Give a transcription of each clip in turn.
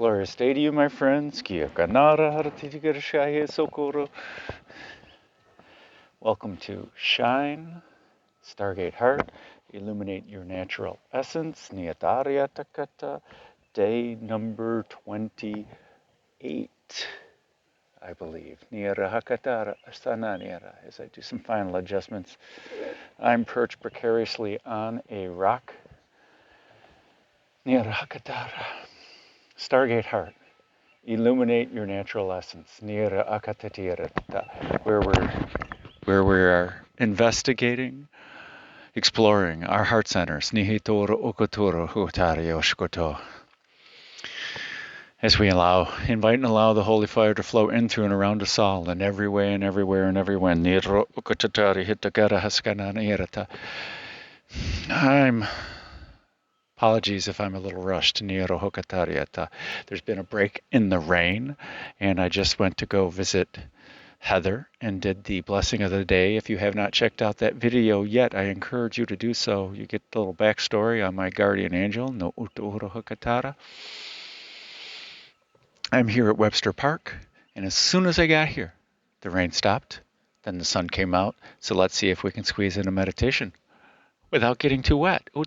Glorious day to you, my friends. Kia kanara haratigarashaya sokoro. Welcome to Shine, Stargate Heart, Illuminate Your Natural Essence, Niyatariya Takata, day number 28, I believe. Niyara Hakatara Astananira, as I do some final adjustments. I'm perched precariously on a rock. Niyara Hakatara, Stargate Heart. Illuminate your natural essence, Nira Akatatirata, where we are investigating, exploring our heart centers, Nihitoro Okotoro Hutari Oshkoto. As we invite and allow the holy fire to flow in, through, and around us all, in every way and everywhere and everywhere. Niro Okotatari Hitagara Haskananirata. Apologies if I'm a little rushed. There's been a break in the rain, and I just went to go visit Heather and did the blessing of the day. If you have not checked out that video yet, I encourage you to do so. You get the little backstory on my guardian angel, No Utuhuro Hokatara. I'm here at Webster Park, and as soon as I got here, the rain stopped, then the sun came out, so let's see if we can squeeze in a meditation without getting too wet. So in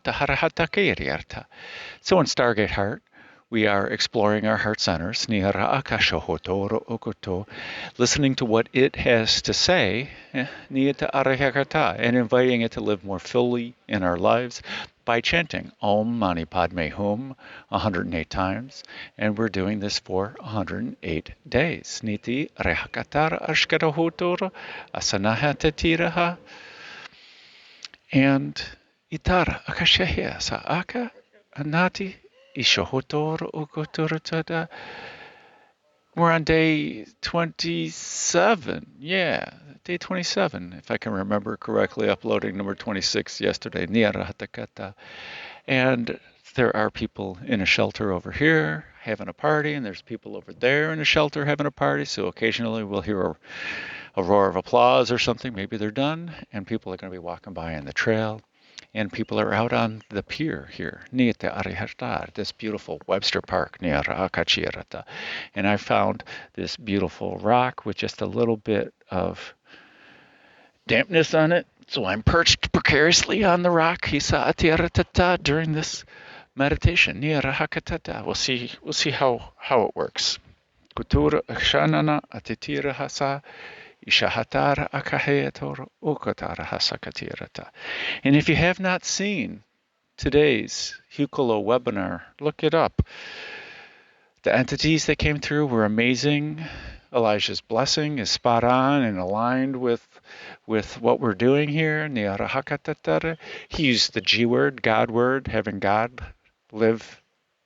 Stargate Heart, we are exploring our heart centers, listening to what it has to say, and inviting it to live more fully in our lives by chanting Om Mani Padme Hum 108 times, and we're doing this for 108 days. Niti Rehakatara Ashkarahotora Asanahatatiraha. And Itara Akashahia Saaka Anati Ishohotor Okotoratada. We're on day 27. Yeah, day 27, if I can remember correctly, uploading number 26 yesterday. Niarahatakata. And there are people in a shelter over here having a party, and there's people over there in a shelter having a party. So occasionally we'll hear a roar of applause or something. Maybe they're done, and people are going to be walking by on the trail, and people are out on the pier here, this beautiful Webster Park, and I found this beautiful rock with just a little bit of dampness on it, so I'm perched precariously on the rock during this meditation. We'll see how it works. Kutura Akshanana Atitira Hasa Ishahatara Akaheator Okotara Hasakatirata. And if you have not seen today's Hukalo webinar, look it up. The entities that came through were amazing. Elijah's blessing is spot on and aligned with what we're doing here. He used the G word, God word, having God live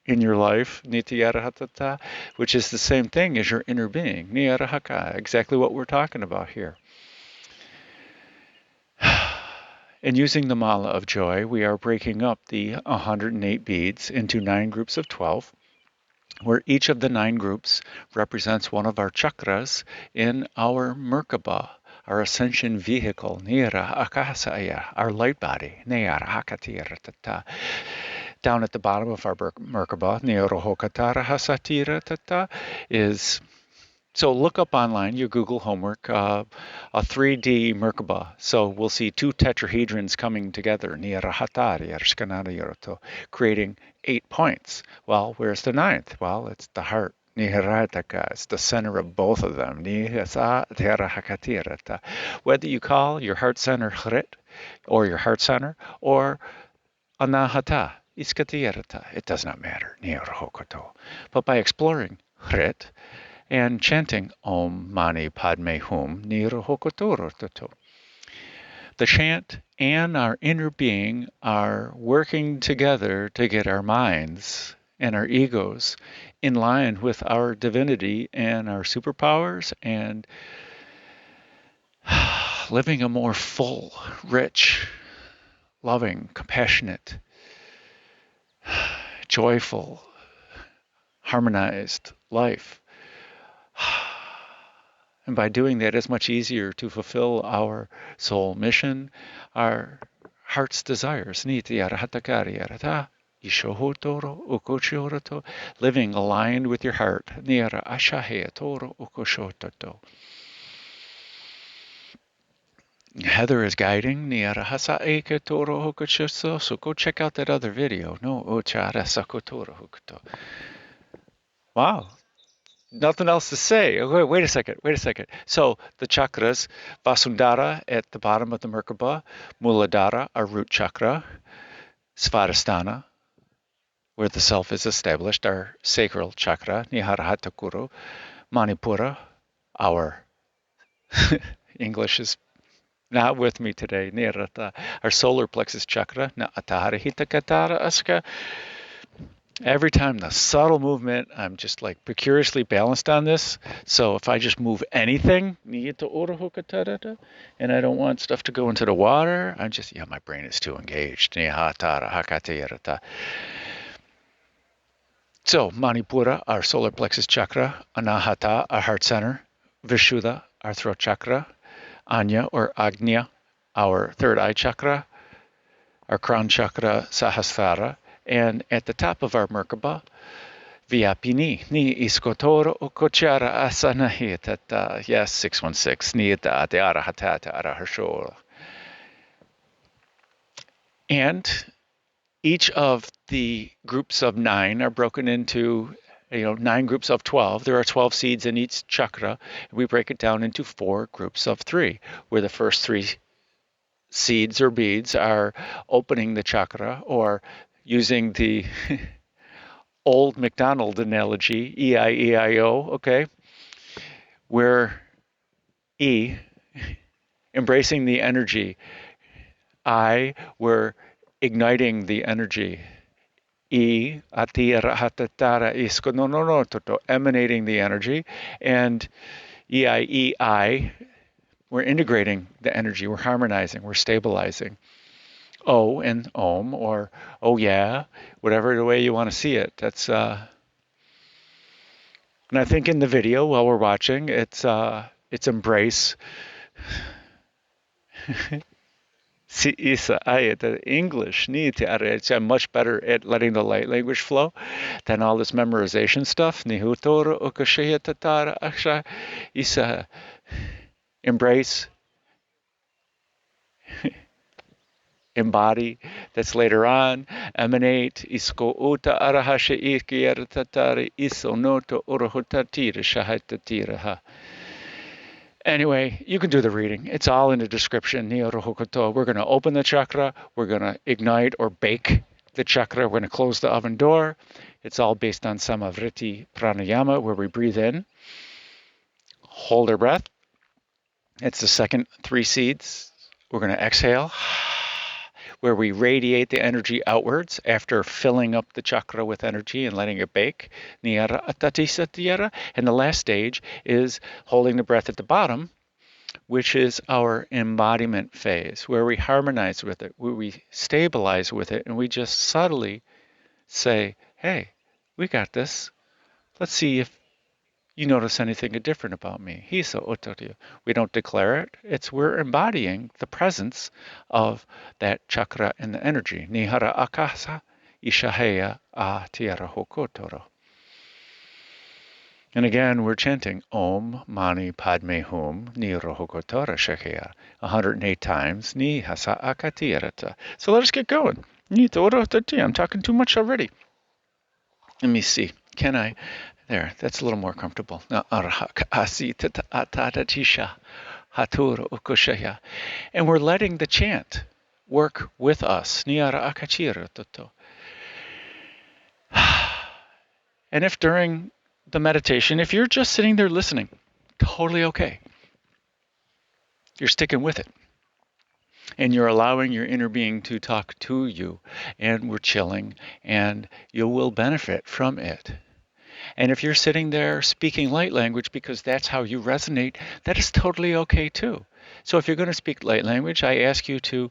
in your life, Nitiyarahatata, which is the same thing as your inner being, Niyarahaka, exactly what we're talking about here. And using the mala of joy, we are breaking up the 108 beads into 9 groups of 12, where each of the 9 groups represents one of our chakras in our Merkaba, our ascension vehicle, Nira Akasaya, our light body, Niyarahakatiratata. Down at the bottom of our Merkaba, Neorohokatara Hasatira Tata, is, so look up online, your Google homework, a 3D Merkaba. So we'll see 2 tetrahedrons coming together, creating 8 points. Well, where's the 9th? Well, it's the heart. It's the center of both of them. Whether you call your heart center Hrit, or your heart center, or Anahata, it does not matter, but by exploring Hrit and chanting Om Mani Padme Hum, the chant and our inner being are working together to get our minds and our egos in line with our divinity and our superpowers, and living a more full, rich, loving, compassionate, joyful, harmonized life. And by doing that, it's much easier to fulfill our soul mission, our heart's desires. ishohotoro ukoshoroto, living aligned with your heart. Niara ashahea toro ukoshototo. Heather is guiding. Niara hasa eke toro hokoshoso. So go check out that other video. No ochara sakotoro hokoto. Wow. Nothing else to say. Wait a second. Wait a second. So the chakras, Vasundhara at the bottom of the Merkaba, Muladhara, our root chakra, Svadhisthana, where the self is established, our sacral chakra, Niharahata Kuru, Manipura, our English is not with me today, Nirata, our solar plexus chakra, Naatahara Hitakatara Aska. Every time the subtle movement, I'm just like precariously balanced on this. So if I just move anything, and I don't want stuff to go into the water, I'm just, my brain is too engaged. So Manipura, our solar plexus chakra, Anahata, our heart center, Vishuddha, our throat chakra, Anya or Agnya, our third eye chakra, our crown chakra, Sahasrara, and at the top of our Merkaba, Vyapini, ni iskotoro okochara asanahitata, yes, 616, ni ita de arahatata araharshola. And each of the groups of 9 are broken into 9 groups of 12. There are 12 seeds in each chakra. We break it down into 4 groups of 3, where the first 3 seeds or beads are opening the chakra, or using the old McDonald analogy, E-I-E-I-O, okay, where E, embracing the energy, I, we're igniting the energy, E, atirahatatara isko no no no toto, emanating the energy, and E-I-E-I, we're integrating the energy, we're harmonizing, we're stabilizing. O and Om, or oh yeah, whatever the way you want to see it. That's and I think in the video while we're watching, it's embrace. Si isa the English I'm much better at letting the light language flow than all this memorization stuff. Nihutoro okashaya tatara aksha isa, embrace, embody, that's later on, emanate, isko uta arahasha ikiyaratatari isonoto orohotatira shahatatiraha. Anyway, you can do the reading. It's all in the description. We're going to open the chakra. We're going to ignite or bake the chakra. We're going to close the oven door. It's all based on Samavriti Pranayama, where we breathe in, hold our breath. It's the second 3 seeds. We're going to exhale, where we radiate the energy outwards after filling up the chakra with energy and letting it bake. And the last stage is holding the breath at the bottom, which is our embodiment phase, where we harmonize with it, where we stabilize with it, and we just subtly say, hey, we got this. Let's see if you notice anything different about me. We don't declare it. We're embodying the presence of that chakra and the energy. Nihara akasa ishaheya a tiara hokotoro. And again, we're chanting Om Mani Padme Hum Ni Rohokotora Shakya 108 times. Ni Hasa Akatirata. So let us get going. I'm talking too much already. Let me see. Can I? There, that's a little more comfortable. And we're letting the chant work with us. And if during the meditation, if you're just sitting there listening, totally okay. You're sticking with it. And you're allowing your inner being to talk to you. And we're chilling, and you will benefit from it. And if you're sitting there speaking light language because that's how you resonate, that is totally okay too. So if you're going to speak light language, I ask you to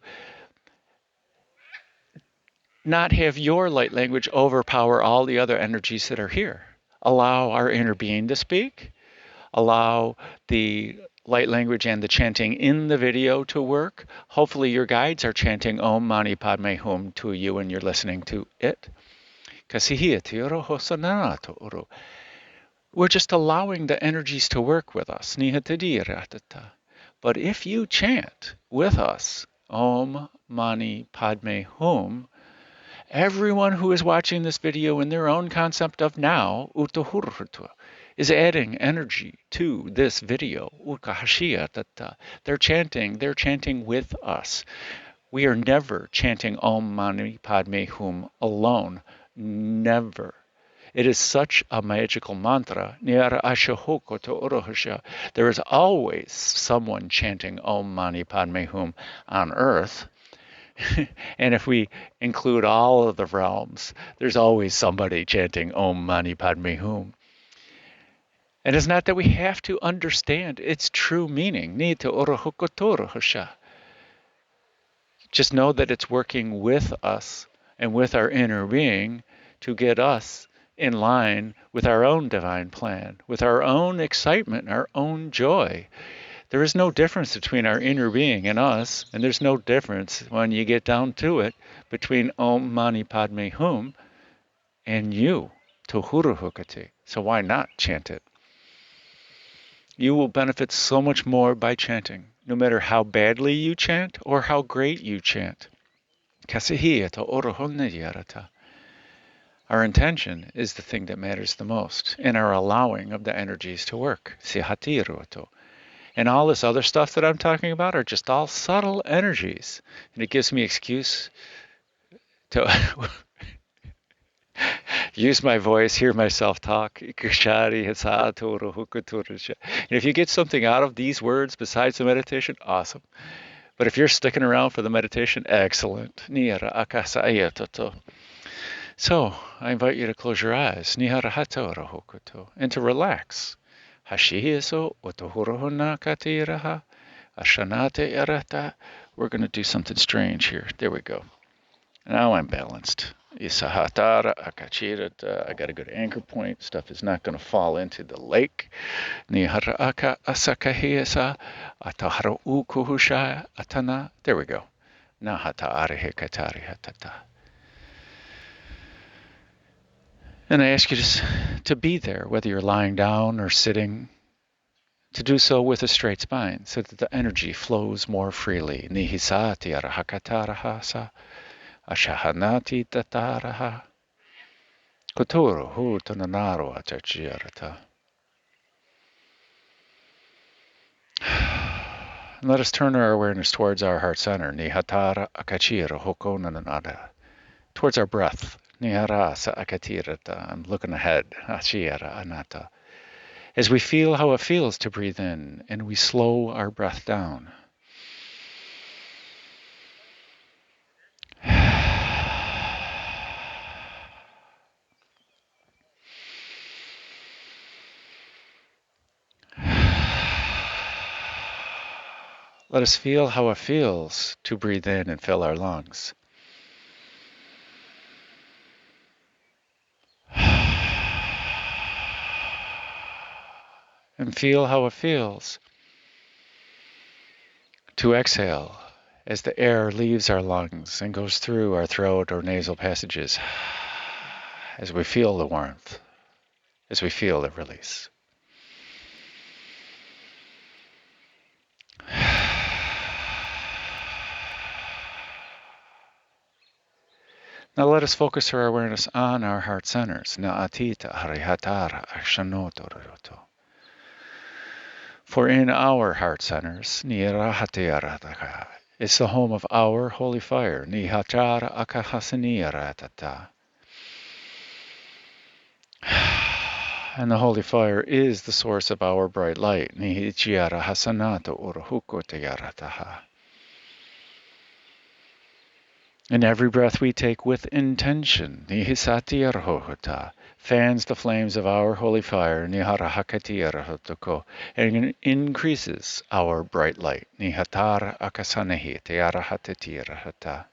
not have your light language overpower all the other energies that are here. Allow our inner being to speak. Allow the light language and the chanting in the video to work, hopefully your guides are chanting Om Mani Padme Hum to you when you're listening to it. We're just allowing the energies to work with us. But if you chant with us, Om Mani Padme Hum, everyone who is watching this video in their own concept of now, is adding energy to this video. They're chanting with us. We are never chanting Om Mani Padme Hum alone. Never. It is such a magical mantra. There is always someone chanting Om Mani Padme Hum on earth. And if we include all of the realms, there's always somebody chanting Om Mani Padme Hum. And it's not that we have to understand its true meaning. Just know that it's working with us and with our inner being to get us in line with our own divine plan, with our own excitement, our own joy. There is no difference between our inner being and us, and there's no difference when you get down to it between Om Mani Padme Hum and you, Tohuruhukati. So why not chant it? You will benefit so much more by chanting, no matter how badly you chant or how great you chant. Our intention is the thing that matters the most, and our allowing of the energies to work. And all this other stuff that I'm talking about are just all subtle energies. And it gives me excuse to use my voice, hear myself talk. And if you get something out of these words besides the meditation, awesome. But if you're sticking around for the meditation, excellent. So I invite you to close your eyes and to relax. We're going to do something strange here. There we go. Now I'm balanced. I got a good anchor point. Stuff is not going to fall into the lake. There we go. And I ask you to be there, whether you're lying down or sitting, to do so with a straight spine so that the energy flows more freely. Nihisati arahakatarahasa. Ashahanati tataraha. Kotoro hu tananaro achachiarata. Let us turn our awareness towards our heart center. Nihatara akachira hokonanada. Towards our breath. Niharasa akatirata. I'm looking ahead. Achiara anata. As we feel how it feels to breathe in, and we slow our breath down. Let us feel how it feels to breathe in and fill our lungs. And feel how it feels to exhale as the air leaves our lungs and goes through our throat or nasal passages, as we feel the warmth, as we feel the release. Now let us focus our awareness on our heart centers. Na'atita harihatara ashanotoroto. For in our heart centers, nirahatiyarata, is the home of our holy fire. Nihatara akahasaniyarata. And the holy fire is the source of our bright light. Nihichiyara hasanata urhukotayarataha. And every breath we take with intention, nihisatiyarhohota, fans the flames of our holy fire, niharahakatiyarhotoko, and increases our bright light. Nihatara akasanehi tayarahatatiyarahata.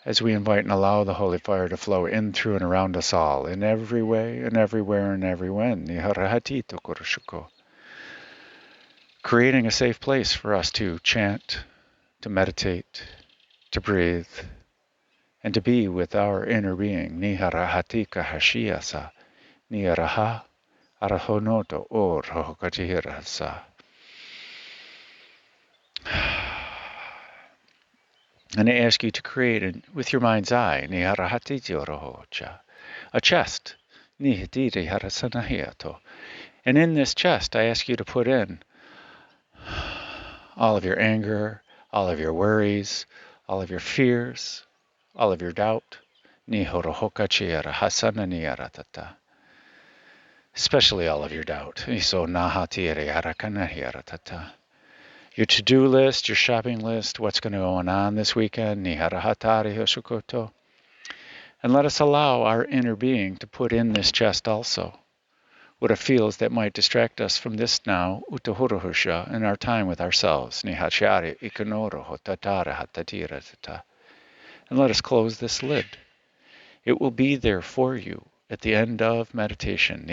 as we invite and allow the holy fire to flow in, through, and around us all, in every way, and everywhere, and everywhen. Niharahati tokurushuko. Creating a safe place for us to chant, to meditate, to breathe, and to be with our inner being. Niharahati kahashiasa. Niharaha arahonoto or hohokajihirasa. And I ask you to create, with your mind's eye, a chest. And in this chest, I ask you to put in all of your anger, all of your worries, all of your fears, all of your doubt. Especially all of your doubt. Your to-do list, your shopping list, what's going to go on this weekend. And let us allow our inner being to put in this chest also what it feels that might distract us from this now, utahuruhusha, in our time with ourselves. And let us close this lid. It will be there for you at the end of meditation.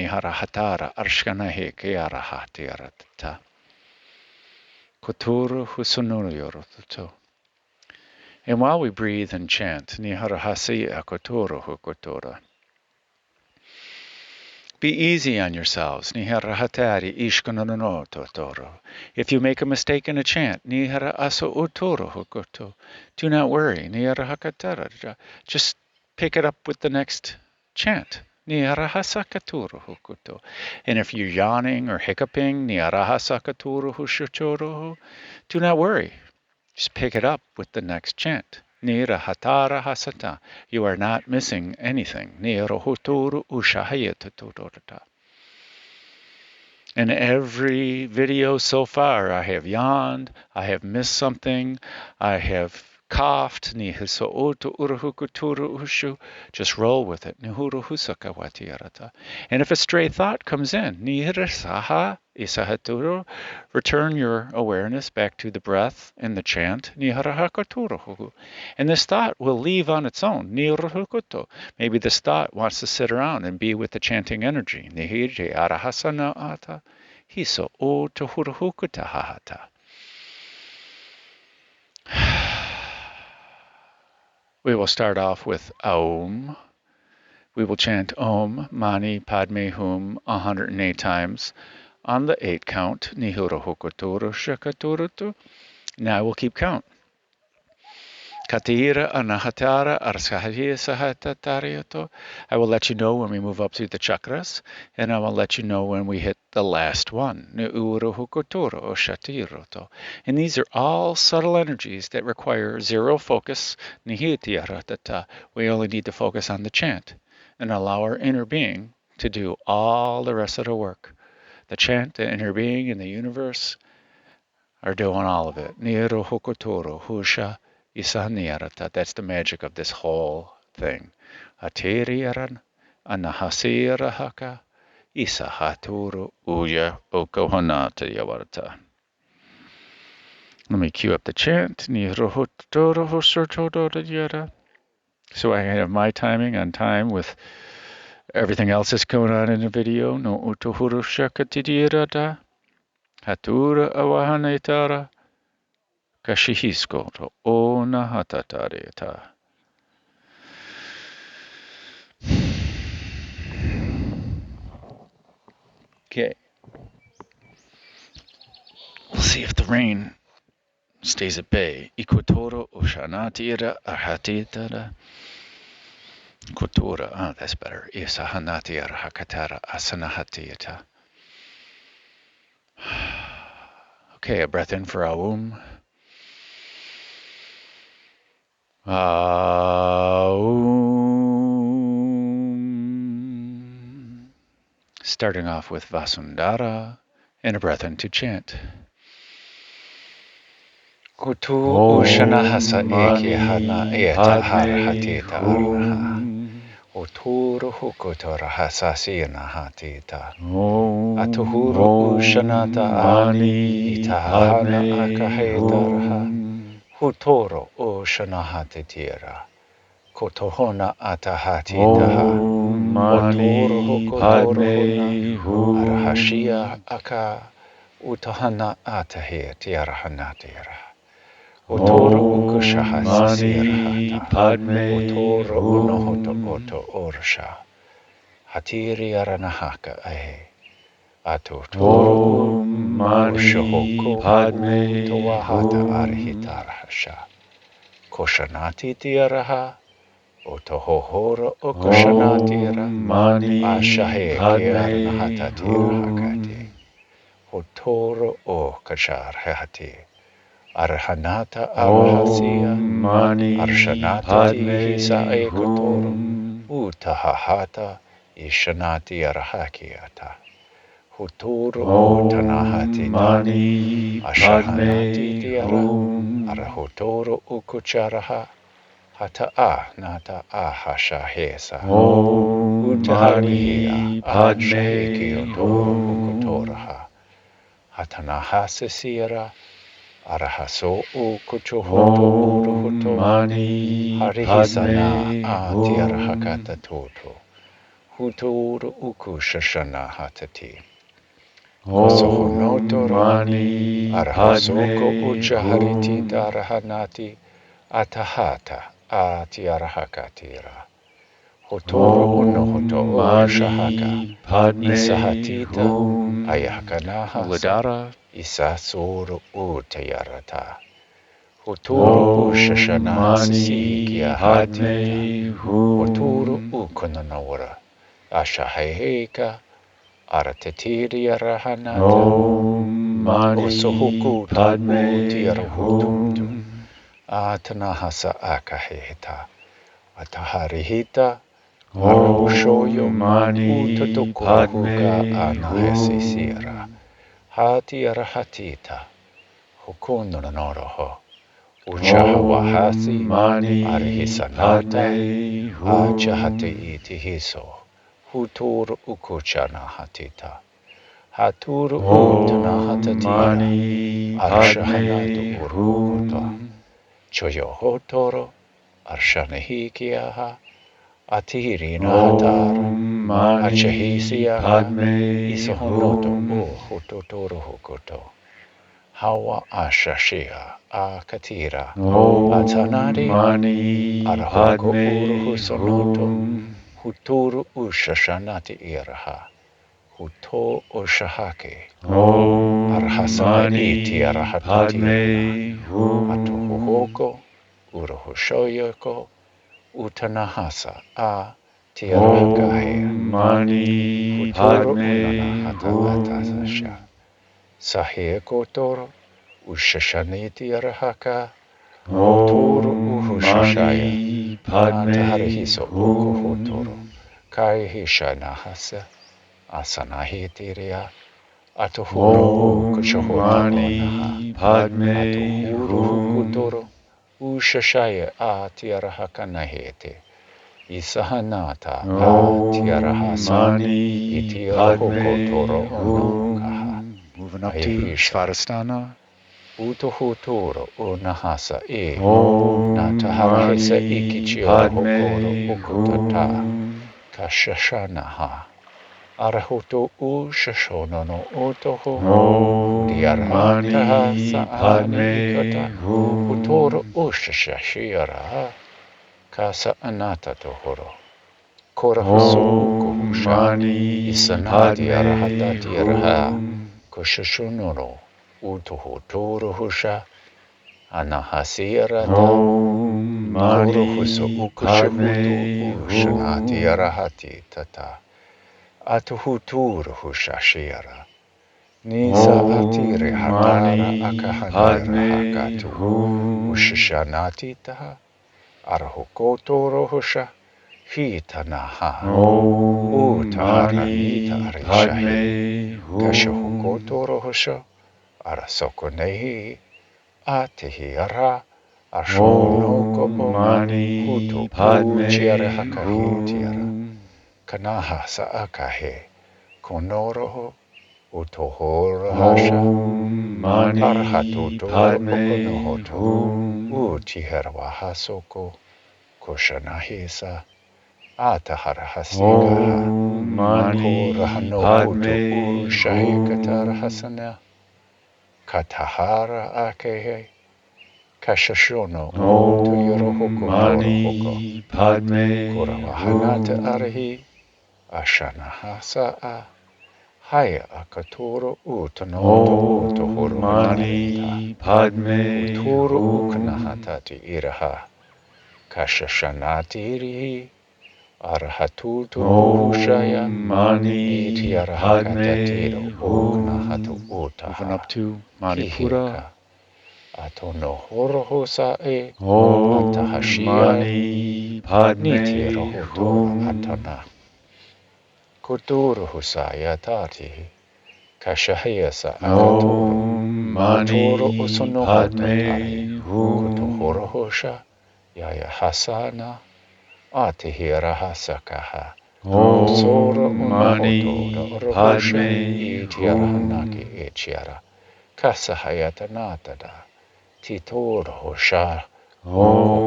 And while we breathe and chant, be easy on yourselves. If you make a mistake in a chant, do not worry. Just pick it up with the next chant. And if you're yawning or hiccuping, do not worry. Just pick it up with the next chant. You are not missing anything. In every video so far, I have yawned, I have missed something, I have coughed. Just roll with it. And if a stray thought comes in, return your awareness back to the breath and the chant. And this thought will leave on its own. Maybe this thought wants to sit around and be with the chanting energy. We will start off with Aum. We will chant Om, Mani, Padme, Hum 108 times on the 8 count. Now I will keep count. Katira anahatara arskahaya sahatatariato. I will let you know when we move up through the chakras, and I will let you know when we hit the last one. And these are all subtle energies that require zero focus. We only need to focus on the chant and allow our inner being to do all the rest of the work. The chant, the inner being, and the universe are doing all of it. That's the magic of this whole thing. Ateriaran anahasirahaka isahaturu uya okohanata yavarta. Let me cue up the chant. So I have my timing on time with everything else that's going on in the video. No utohuru shakatidirata. Hatura awahanetara. Kashihisko to ona hatatareta. Okay. We'll see if the rain stays at bay. Ikotoro oshanatira arhatitara. Kotora, that's better. Isahanati arhakatara asanahatieta. Okay, a breath in for Aum. Aum. Starting off with Vasundhara and a breath in to chant. Kutu ushanahasa eke hana eta harhatita arha. Uturu hukutora hasasina hatita. Atuhuru ushanata ani itahana akahetarha. Hutoro o shanahatetira. Kotohona atahati taha. Mani Padme Hum. Arahashia aka. Utahana atahe tiarahanatira. Utoro ukushahasi sirahata. Padme Utoro unohoto Hum. oto orsha. Hatiri aranahaka ahe. Atutoro Mani Ushohoko Padme Towahata Hum. Arhitarahasha. Koshanati tiaraha. Otohohoro okushanatira. Mani Ashahe Padme kiaranahata tirahakati. Hum. Hotoro o kasharhati. Arhanata arhasia. Mani Arshanati tihisa Padme ekotoro. Hum. Utahahata ishanati arhakiata. Huturu o tanahati tati. Mani Ashahanati Padme tiara. Hum. Arahotoro ukucharaha. Hata a nata a hashahesa. Utaharihia Mani a Padme shaheki otoro Hum. ukotoraha. Hatanahasa sira. Arahaso ukuchuhoto uruhoto. Mani Harihisana Padme a Hum. tiarahakata toto. Huturu ukushashana hatati. Kosohonotoro. Mani Arahosoko Padme uchahariti Hum. tarahanati. Atahata atiarahakatira. Hotoro unohoto o shahaka. Mani Padme Isahatita Hum. ayahakanahasa. Ladara. Isasuru utayarata. Hoturu ushashana sisihikia hatita. Padme Hum. Hoturu ukononora. Ashaheheka. Aratetiri rahanata. Mani Osohuku Padme tiarahutuntu. Hum. Atanahasa akaheta. Ataharihita. Arahushoyo. Mani Utotokurahuka Padme anahesisira. Hum. Hati arahatita. Hukunonoroho. Uchahawahasi. Mani Arihisanata. Padme Hum. Achahati itihiso. Hutur ukuchana hatita. Haturu utanahatatiya. Mani Arshahanatu Padme urukuta. Hum. Choyohotoro. Arshanahikiyaha. Atirina hatara. Mani Achahisiyaha. Padme Isohonoto Hum. o hototoro hokoto. Hawa ashashia akatira. Atanari. Mani Arahoko Padme uruhusonoto. Hum. Huturu ushashanati iraha. Huto oshahake. Arhasana iti Mani arahatati. Padme Hum. Atuhuhoko. Uruhushoyoko. Utanahasa a tiarahakahe. Mani Huturu Padme unanahata Hum. atasasha. Sahekotoro. Ushashaniti arahaka. Huturu uhushashaya. Mani Padme Nataharihiso ukuhotoro. Hum. Kai hishanahasa. Asanahitiria. Atuhuru ukuchohota onaha. Mani Padme Atuhuru Hum. hukutoro. Ushashaya a tiarahakanahete. Isahanata a tiarahasa. Mani Itiarahokotoro Padme onokaha. Hum. Moving up to Svadhisthana. Utuhuturo unahasa e. Nataharahesa Mani ikichioro hokoro Padme ukutata. Hum. Kashashanaha. Arahuto u shashonono otoho. Diarhataha Mani saani ikata. Padme Hum. Utoro ushashashiraha. Kasa anata tohoro. Korahusu ukuhusha. Mani Isanati Padme arahatati araha. Hum. Koshashonoro. Utuhutoro husha. Anahasirata. Uruhusu Mani ukushuhutu Padme ushanati Hum. arahati tata. Atuhuturu hushashira. Nisa atire hatara Mani akahanira Padme hakatu. Hum. Ushishanati taha. Arahukotoro husha. Hitanaha. Utahara nita Mani arishahi. Padme Hum. Kashahukotoro husha. Arasokonehi. Atihi ara. Ashonoko o. Mani Hutu uchiare Padme hakahi tiara. Hum. Kanaha saakahe. Konoroho. Utohora hasha. Mani Arhatu toro Padme okonohoto. Hum. Utiherwa hasoko. Kushanahisa Ataharahasikaha Korahano Uto Ushahikatarahasana Katahara Akehe Kashashono Uto Yorohoko Torohoko Kuravahanata Arahi Ashanahasa Haya Akatoro Utanoto Uto Horomanita Utoro Ukanahatati Iraha Kashashanatirihi Arahatuto Ushaya Iti Arahakatatiro Uknahatu Utaha Moving up to Manipura. Kihika Atono Horohosae Atahashia Niti Rohotora Atana Kuturu Husaya Tati Kashahiyasa Akatoro Kotoro Usonoho Tatari Kutohoro Hosha Yaya Hasana Atihira Hasakaha Kusoro Unohotora Rohosha Itiarahanaki Echiara Kasahayata Natada Titor Hosha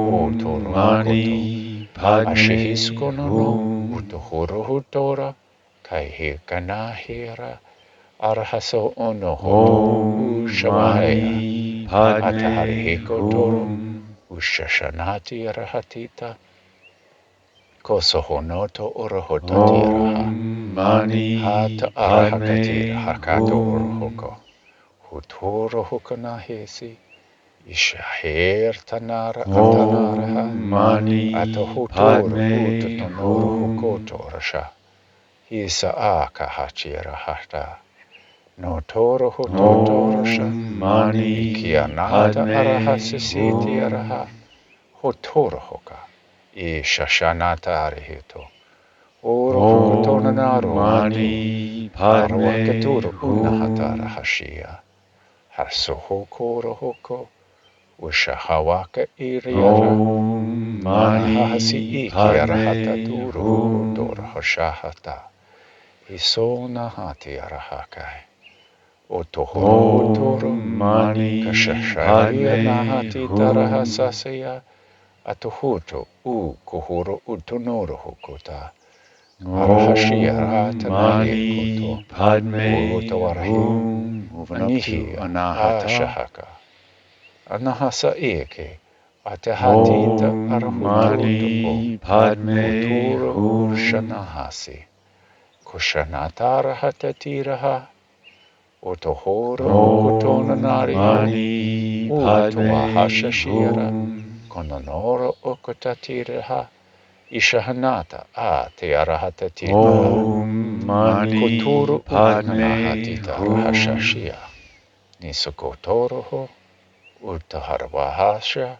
Utoro Hokoto Ashihiskono Utohoro Hutora Kaihikanahira Arahaso Onohoto Ushamahaya Ataharihiko Toro Ushashanati Arahatita Kosohonoto Orohotatiraha Hata Arahakatira Hakato Orohoko Hutoro Hokanahesi Ishaher Tanara Atanaraha Atohutoro Utotonoro Hokoto Rasha Hisa Akahachira Hata No toro hototo rasha Ikianata arahasisiti araha Hotoro hoka Ishashanata arihito Oro hokotona naro Arawakaturo unahata arahashia Harsohokoro hoko Ushahawaka iriara Anahasi iki arahata turu Hotoro hoshahata Isona hati arahakai Otohoro Kashashaya Nahati Tarahasasaya Atohuto Kuhuro Utonoro Hokota Arahashia Ratanaye Koto Utawarahi Anihi Ashahaka Anahasa Eke Atahatita Arahuto Uturo Shanahasi Kushanatara Hatatiraha Otohoro Okotonanari Utuahashashira Kononoro Okotatiraha Ishahanata Tearahatatira Koturu Ukanahatita Rahashashia Nisokotoroho Utaharvahasha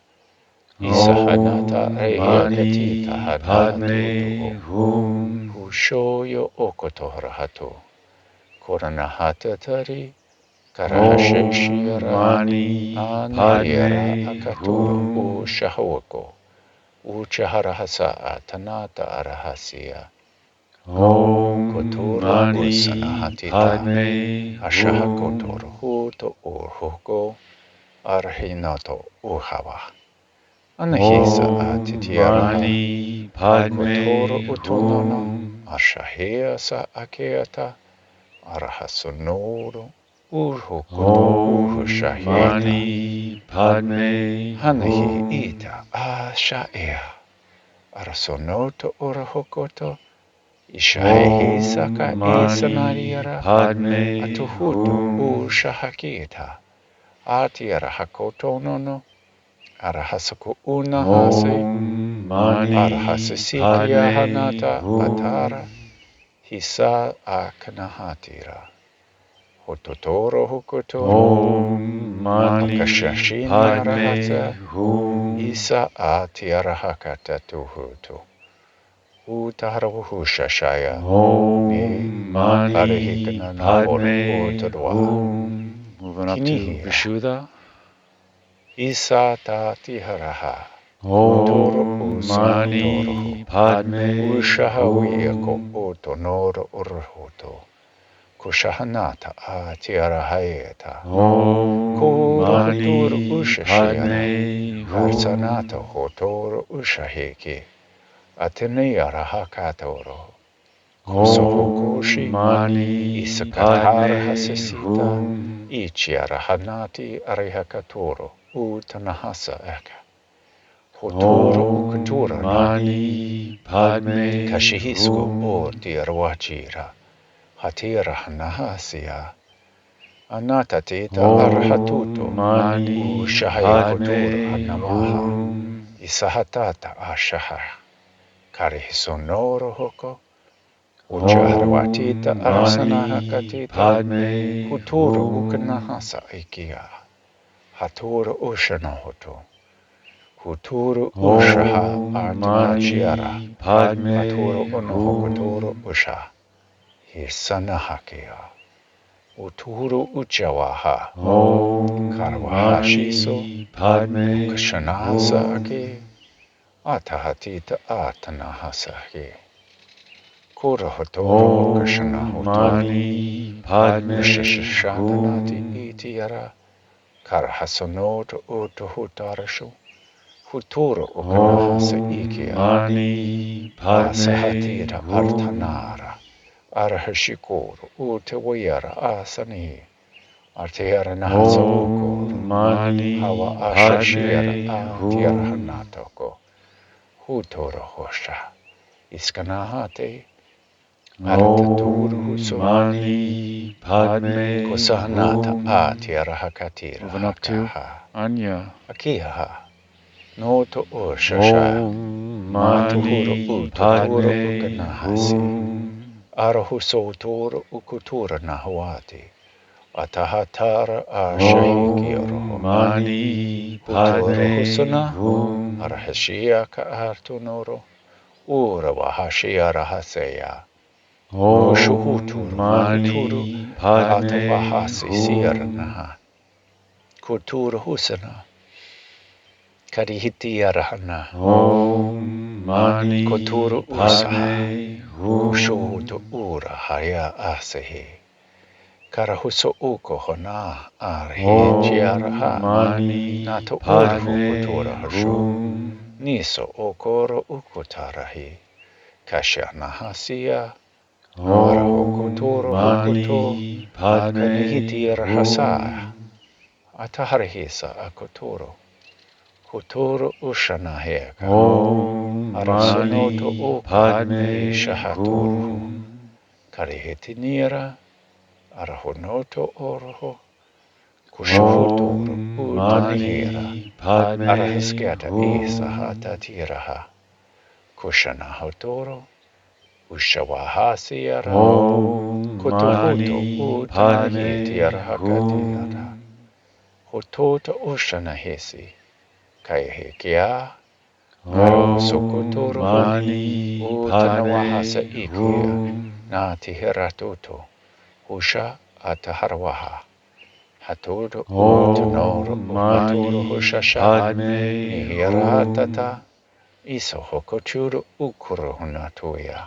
Isahanata Reakatita Hanatu Hushoyo Okotorahato Koranahatatari Karahashashira Anayera Akaturu Ushahoko Uchaharahasa Atanata Arahasia Kotura Usanahatita Ashahakotoro Huto Urhoko Arhinato Uhava Anahisa Atitiara Kotoro Utonono Ashaheasa Akeata Arahasonoro Urhukoto Urhushaheta Hanahi Ita Ashaea Arasonoto Urahokoto Ishahehi Saka Esanariara Atuhuto Ushahaketa Atiara Hakotonono Arahasako Unahase Arahasasikia Hanata Atara Hisa Akanahatira Hototoro Hokoto Akashashina Rahata Isa Atiarahakata Tuhuto Utaharahushashaya Ni Arihikana Naboro Utodwa Moving up to Vishuddha. Isa Tatiharaha Toro Usanotoro Ushahawiyako Utonoro Urhoto Kushahanata Atiara Hayeta Om Kuruhutur Mani Ushashira Padme Arsanata Hum. Hotor Ushaheki Ateneyara Hakatoro Kusohokoshi Om Mani Isakatara Padme Hasasita Hum. Ichiara Hanati Arihakatoro Utanahasa Eka Hotur Om Ukutura Mani Padme Kashihisko O Hum. Tiarwachira Hatira Hanahasia Anatatita Arhatuto Om Mani Ushahaya Hotur Padme Hanawaha Hum. Isahatata Ashahar Karihisonoro Hoko Uchaharwatita Om Arasanaha Mani Katita Padme Hutura Hum. Ukanahasa Ikia Hatura Ushanohoto Hutura Ushaha Om Artimachiara Mani Padme Hatura Unohokotoro Hum. Usha Hisanahakia Uturu Uchawaha Om Karwahashiso Mani Padme Ukashanasa Ake Hum. Atahatita Atanahasa Ake Kurahotoro Om Ukashanahotoro Mani Padme Ushashadanati Hum. Itiara Karhasonoto Utuhutarashu Huturo Ukanahasa Om Ikia Mani Padme Asahatira Hum. Artanara Arhashikuru Utawayara Asani Artiara Nahasa Ukuru Om Hawa Mani Ashashira Padme Atiara Hum. Hanatoko Hutoro Hosha Iskanahate Artaturu Om Huso Mani Padme Kosahanata Hum. Atiara Hakatira Moving up to Hakaha Anya. Akiha Noto Ushasha Om Matuhuru Mani Ututuru Padme Ukanahasi Hum. Arahusotur Ukutura Nahwati Atahatara Om Ashahikioroho Mani Hutoro Padme Husana Hum. Arahashia Kaartunoro Urawahashia Rahaseya Om Kushuhuturu Manduturu Mani Padme Atawahasi Hum. Siernaha Kuturu Husana Karihitiarahana Om Kuturu Mani Usaha Padme Kushuhutu Hum. Ura Haya Asehi Karahuso uko hona arhi Om chiaraha Mani nato urhu kutura Padme hashu Hum. niso okoro ukutarahi kashanahasia arahu Om kuturo hukuto Mani Padme kanihitira hasa Hum. ataharhisa akuturo kuturo ushanaheka Om arasonoto Mani uko Padme ishahaturhu Hum. karihitinira arahunoto orho Kushuhuturu Om utanihira Mani Padme arahasketa Hum. isahatatiraha kushanahotoro ushawahasiyara Om kutuhuto Mani Padme utanahitiyarahakatiyara Hum. hutota ushanahisi kaihikia Om arahusukuturuhu Mani utanawahasa Padme ikia Hum. natihiratuto husha ataharwaha Haturu utunoro Om umaturu Mani hushasha Padme nihiratata Hum. iso hokochuru ukuru hunatuya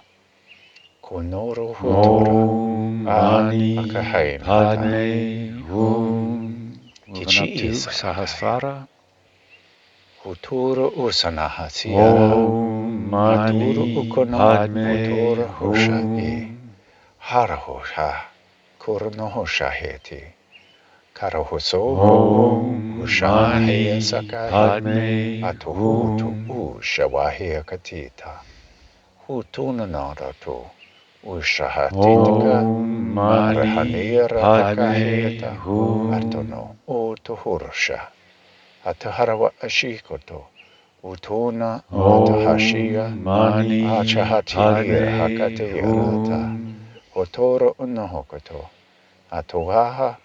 kunoro hutura Om a Mani akahaimata Padme Hum. Moving kichi up to isakaya Sahasrara. huturu usanahasiara Om haturu Mani ukono Padme utura husha Hum. harahusha kurno husha heti Karahusoku Om Ushanahaya Mani Sakahi Padme Atuhutu Hum. Ushawahia Katita Hutunanaratu Ushahatitika Om Mani Arahanira Padme Akaheta Artono Hum. Utuhurusha Ataharawa Ashikoto Utuna Atahashia Om Mani Achahatinir Padme Hakatiyarata Hum. Hotoro Unohokoto Atuaha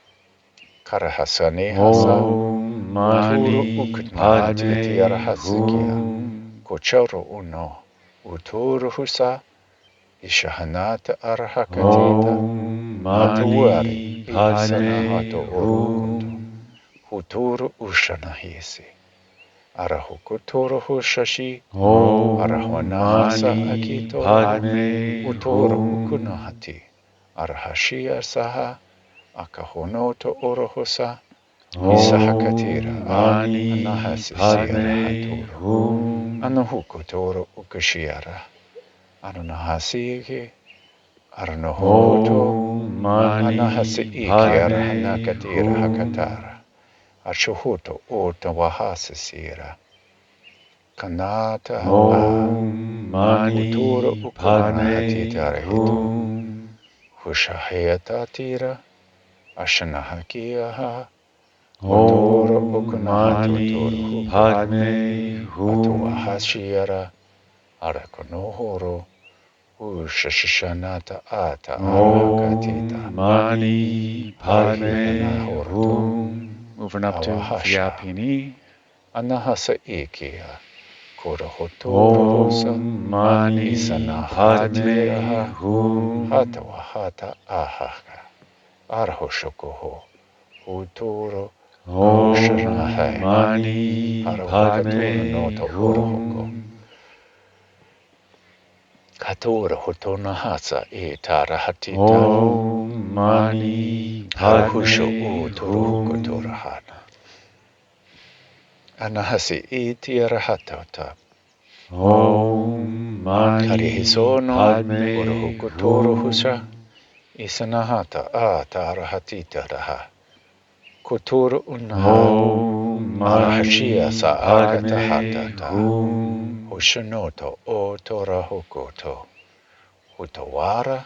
Karahasanehasa Om Uturu Mani ukutnahati Padme tiarahasikia. Hum. Kuchoro uno. Uturu husa. Ishahanata arahakatita. Om Atuari. Mani Isanahato Padme urukutu. Hum. Huturu ushanahisi. Arahukuturu hushashi. Om Arahuanahasa Mani akitoro. Padme Uturu Hum. ukunahati. arahashia saha, akahonoto orohosa, isahakatira, anahasisira haturo, anahukutoro ukashiara, anahasiki, aranahoto, anahasi ikiara hanakatira hakatara, ashuhuto otawahasisira, kanata uturo ukunahatitere hitu, hushaheatatira, ashanahakiaha, uturo ukunahatutur atuahashiara, arakonohoro, ushashanata ata arakatita, Moving up to Vyapini. anahasa ikia, kurahoturosa, isanahatiraha, hatawahata ahaka, arhoshokoho, uturo, ushanahai, arahakatura nota urahoko, katura hotona hasa itarahatita, harhusho uturuhukoturahana, anahasi itiarahatata, karihisono, uruhukoturuhusa, isanahata atarahatita raha, kuturu unaha, arahashia sa akatahatata, hushanoto otorahukoto, hutawara,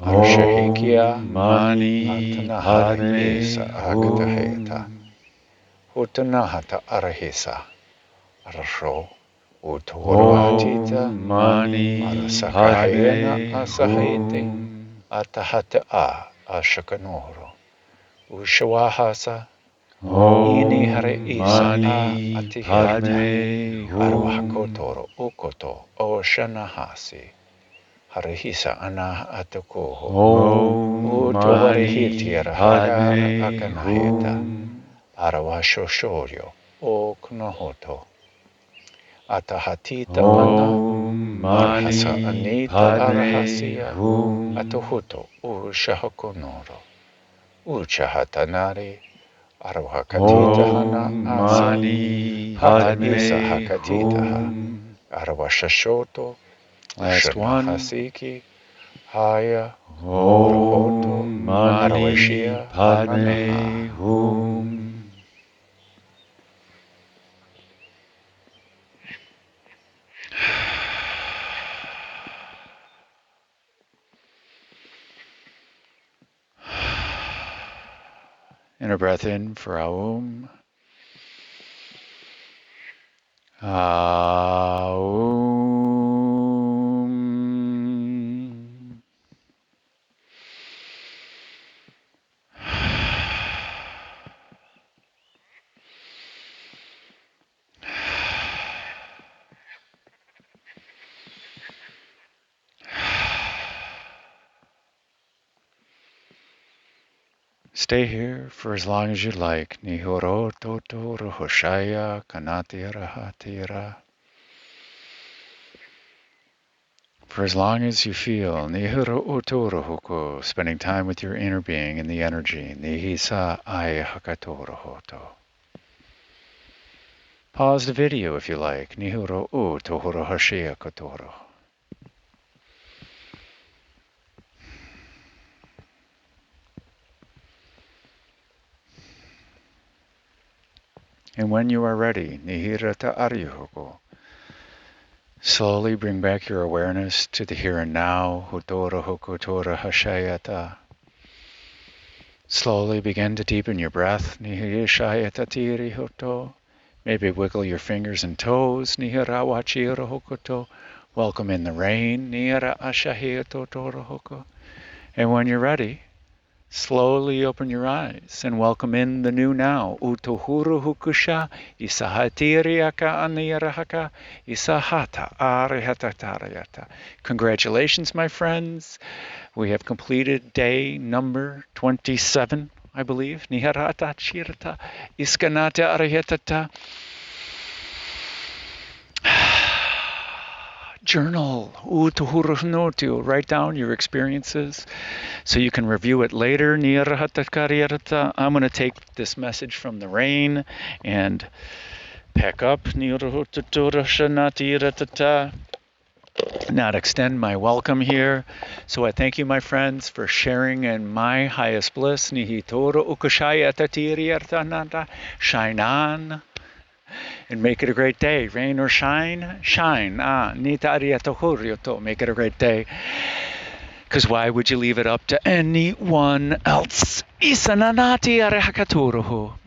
arushahikia, atanahara isa akataheta, hutanahata arahisa, arasho, utuwaruatita, arasakahayana asahete, atahata ashakanoro, ushawahasa, ini hare isa atiheta, arwahakotoro ukoto oshanahasi, harihisa ana atakoho, utowarihitiara hagara akanaheta, arawashoshorio oknohoto, atahatita arhasa anita arahasia, atohuto ushahakonoro, uchahatanari, arwahakatita hana asa, hata isa hakatita ha, arwashashoto, Last one. Hasiki, Haya, Uruhoto, Arawashia, Ananaha. Inner breath in for Aum. Aum. Stay here for as long as you like. Nihoro toto rohoshaya kanatira hatira. For as long as you feel nihiro otorohoko, spending time with your inner being and the energy. Nihisa ai hakatorohoto. Pause the video if you like. Nihiro tohoro hashia kotoro. And when you are ready, nihirata arihoko. Slowly bring back your awareness to the here and now. Hotoro hokotora hashayata. Slowly begin to deepen your breath. Nihirishayata tirihoto. Maybe wiggle your fingers and toes. Nihira wachiro hokoto. Welcome in the rain. Nihira ashahiyato torohoko. And when you're ready, slowly open your eyes and welcome in the new now. Utohuru hukusha, isahatiriaka anirahaka, isahata arihatatarayata. Congratulations, my friends. We have completed day number 27, I believe. Niharata chirata, iskanata arihatata. journal. Write down your experiences so you can review it later. I'm going to take this message from the rain and pack up. Not extend my welcome here. So I thank you, my friends, for sharing in my highest bliss. Shine on and make it a great day. Rain or shine, shine. Make it a great day. Because why would you leave it up to anyone else? Isananati arehakaturuhu.